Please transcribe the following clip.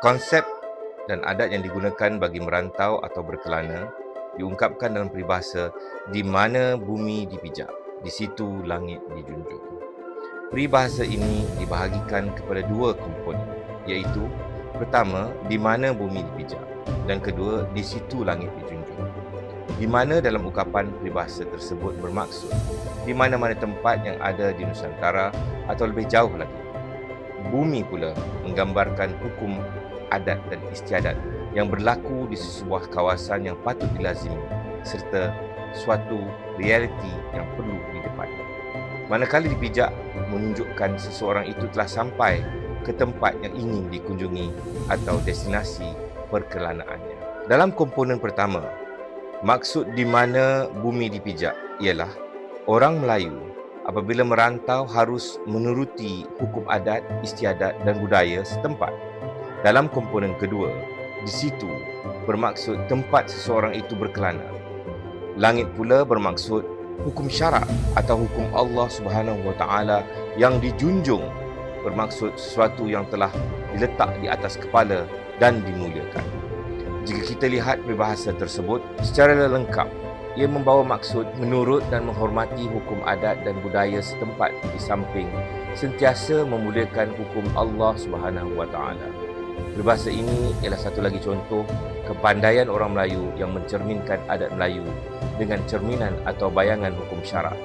Konsep dan adat yang digunakan bagi merantau atau berkelana diungkapkan dalam peribahasa di mana bumi dipijak, di situ langit dijunjung. Peribahasa ini dibahagikan kepada dua komponen, iaitu pertama, di mana bumi dipijak, dan kedua, di situ langit dijunjung. Di mana dalam ungkapan peribahasa tersebut bermaksud di mana-mana tempat yang ada di Nusantara atau lebih jauh lagi. Bumi pula menggambarkan hukum adat dan istiadat yang berlaku di sebuah kawasan yang patut dilazimi serta suatu realiti yang perlu didepati. Manakala dipijak menunjukkan seseorang itu telah sampai ke tempat yang ingin dikunjungi atau destinasi perkelanaannya. Dalam komponen pertama, maksud di mana bumi dipijak ialah orang Melayu apabila merantau harus menuruti hukum adat, istiadat dan budaya setempat. Dalam komponen kedua, di situ bermaksud tempat seseorang itu berkelana. Langit pula bermaksud hukum syarak atau hukum Allah Subhanahu Wa Taala yang dijunjung, bermaksud sesuatu yang telah diletak di atas kepala dan dimuliakan. Jika kita lihat peribahasa tersebut secara lengkap, ia membawa maksud menurut dan menghormati hukum adat dan budaya setempat di samping sentiasa memuliakan hukum Allah Subhanahu Wa Taala. Peribahasa ini ialah satu lagi contoh kepandaian orang Melayu yang mencerminkan adat Melayu dengan cerminan atau bayangan hukum syarak